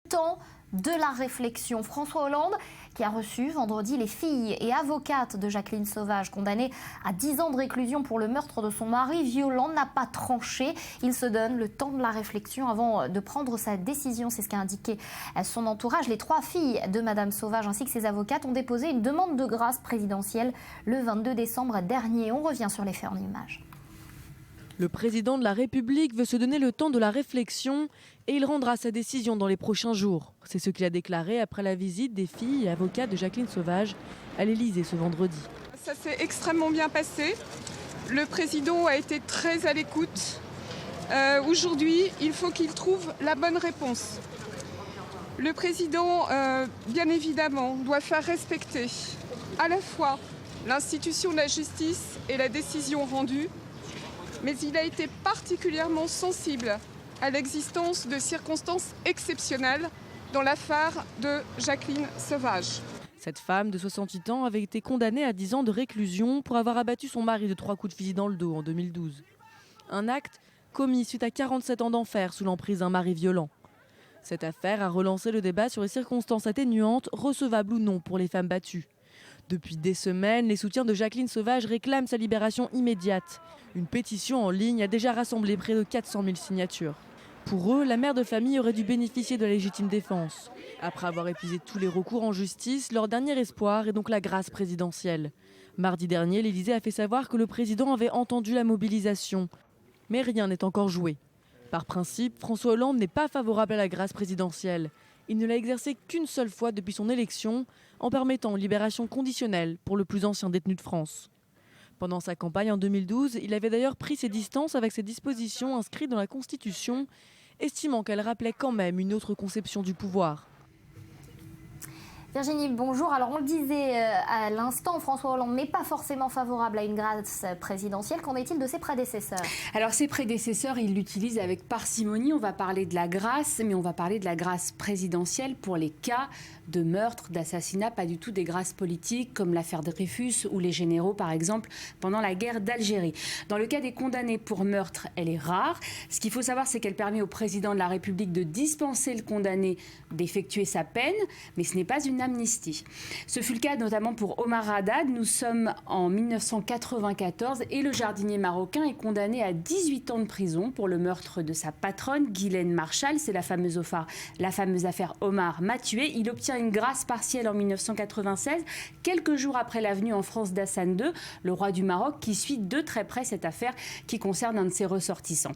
Temps de la réflexion. François Hollande, qui a reçu vendredi les filles et avocates de Jacqueline Sauvage, condamnée à 10 ans de réclusion pour le meurtre de son mari violent, n'a pas tranché. Il se donne le temps de la réflexion avant de prendre sa décision. C'est ce qu'a indiqué son entourage. Les 3 filles de Madame Sauvage ainsi que ses avocates ont déposé une demande de grâce présidentielle le 22 décembre dernier. On revient sur les faits en images. Le président de la République veut se donner le temps de la réflexion et il rendra sa décision dans les prochains jours. C'est ce qu'il a déclaré après la visite des filles et avocates de Jacqueline Sauvage à l'Élysée ce vendredi. Ça s'est extrêmement bien passé. Le président a été très à l'écoute. Aujourd'hui, il faut qu'il trouve la bonne réponse. Le président, bien évidemment, doit faire respecter à la fois l'institution de la justice et la décision rendue, mais il a été particulièrement sensible à l'existence de circonstances exceptionnelles dans l'affaire de Jacqueline Sauvage. Cette femme de 68 ans avait été condamnée à 10 ans de réclusion pour avoir abattu son mari de 3 coups de fusil dans le dos en 2012. Un acte commis suite à 47 ans d'enfer sous l'emprise d'un mari violent. Cette affaire a relancé le débat sur les circonstances atténuantes, recevables ou non pour les femmes battues. Depuis des semaines, les soutiens de Jacqueline Sauvage réclament sa libération immédiate. Une pétition en ligne a déjà rassemblé près de 400 000 signatures. Pour eux, la mère de famille aurait dû bénéficier de la légitime défense. Après avoir épuisé tous les recours en justice, leur dernier espoir est donc la grâce présidentielle. Mardi dernier, l'Élysée a fait savoir que le président avait entendu la mobilisation. Mais rien n'est encore joué. Par principe, François Hollande n'est pas favorable à la grâce présidentielle. Il ne l'a exercée qu'une seule fois depuis son élection, en permettant une libération conditionnelle pour le plus ancien détenu de France. Pendant sa campagne en 2012, il avait d'ailleurs pris ses distances avec ces dispositions inscrites dans la Constitution, estimant qu'elles rappelaient quand même une autre conception du pouvoir. Virginie, bonjour. Alors on le disait à l'instant, François Hollande n'est pas forcément favorable à une grâce présidentielle. Qu'en est-il de ses prédécesseurs? Alors ses prédécesseurs, ils l'utilisent avec parcimonie. On va parler de la grâce, mais on va parler de la grâce présidentielle pour les cas de meurtre, d'assassinat, pas du tout des grâces politiques comme l'affaire Dreyfus ou les généraux par exemple pendant la guerre d'Algérie. Dans le cas des condamnés pour meurtre, elle est rare. Ce qu'il faut savoir, c'est qu'elle permet au président de la République de dispenser le condamné d'effectuer sa peine, mais ce n'est pas une amnistie. Ce fut le cas notamment pour Omar Haddad. Nous sommes en 1994 et le jardinier marocain est condamné à 18 ans de prison pour le meurtre de sa patronne, Ghislaine Marchal. C'est la fameuse affaire Omar m'a tué. Il obtient une grâce partielle en 1996, quelques jours après la venue en France d'Hassan II, le roi du Maroc, qui suit de très près cette affaire qui concerne un de ses ressortissants.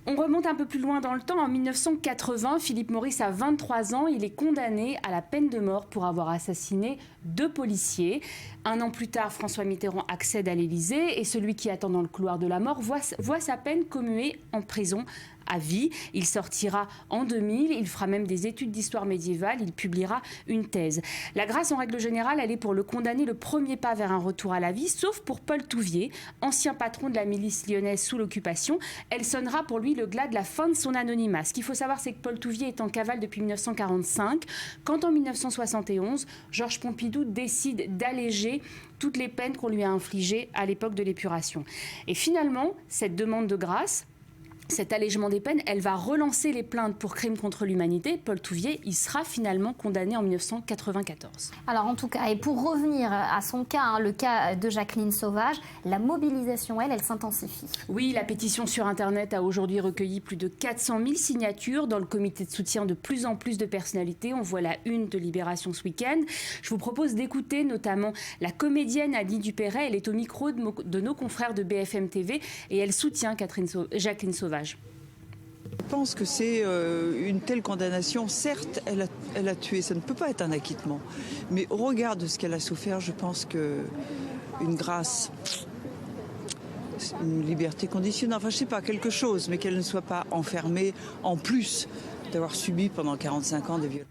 On remonte un peu plus loin dans le temps. En 1980, Philippe Maurice a 23 ans. Il est condamné à la peine de mort pour avoir assassiné 2 policiers. Un an plus tard, François Mitterrand accède à l'Élysée et celui qui attend dans le couloir de la mort voit sa peine commuée en prison à vie. Il sortira en 2000, il fera même des études d'histoire médiévale, il publiera une thèse. La grâce, en règle générale, elle est pour le condamné le premier pas vers un retour à la vie, sauf pour Paul Touvier, ancien patron de la milice lyonnaise sous l'occupation. Elle sonnera pour lui le glas de la fin de son anonymat. Ce qu'il faut savoir, c'est que Paul Touvier est en cavale depuis 1945, quand en 1971, Georges Pompidou décide d'alléger toutes les peines qu'on lui a infligées à l'époque de l'épuration. Et finalement, cette demande de grâce, cet allègement des peines, elle va relancer les plaintes pour crimes contre l'humanité. Paul Touvier, il sera finalement condamné en 1994. Alors en tout cas, et pour revenir à son cas, le cas de Jacqueline Sauvage, la mobilisation, elle s'intensifie. Oui, la pétition sur Internet a aujourd'hui recueilli plus de 400 000 signatures. Dans le comité de soutien de plus en plus de personnalités, on voit la une de Libération ce week-end. Je vous propose d'écouter notamment la comédienne Annie Dupéret. Elle est au micro de nos confrères de BFM TV et elle soutient Jacqueline Sauvage. Je pense que c'est une telle condamnation. Certes, elle a tué, ça ne peut pas être un acquittement. Mais au regard de ce qu'elle a souffert, je pense qu'une grâce, une liberté conditionnelle, enfin je ne sais pas, quelque chose, mais qu'elle ne soit pas enfermée en plus d'avoir subi pendant 45 ans des violences.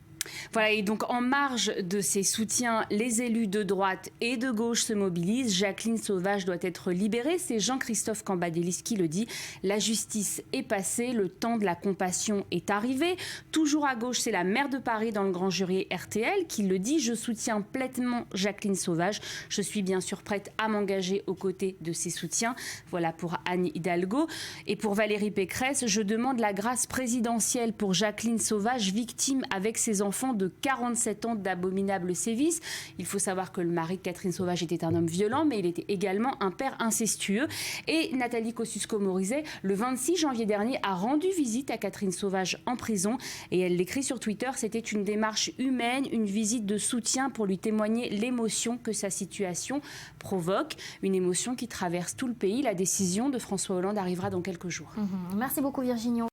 Voilà, et donc en marge de ces soutiens, les élus de droite et de gauche se mobilisent. Jacqueline Sauvage doit être libérée. C'est Jean-Christophe Cambadélis qui le dit. La justice est passée, le temps de la compassion est arrivé. Toujours à gauche, c'est la maire de Paris dans le grand jury RTL qui le dit. Je soutiens pleinement Jacqueline Sauvage. Je suis bien sûr prête à m'engager aux côtés de ses soutiens. Voilà pour Anne Hidalgo. Et pour Valérie Pécresse, je demande la grâce présidentielle pour Jacqueline Sauvage, victime avec ses enfants de 47 ans d'abominables sévices. Il faut savoir que le mari de Catherine Sauvage était un homme violent, mais il était également un père incestueux. Et Nathalie Kosciusko-Morizet, le 26 janvier dernier, a rendu visite à Catherine Sauvage en prison. Et elle l'écrit sur Twitter, c'était une démarche humaine, une visite de soutien pour lui témoigner l'émotion que sa situation provoque. Une émotion qui traverse tout le pays. La décision de François Hollande arrivera dans quelques jours. Merci beaucoup Virginie.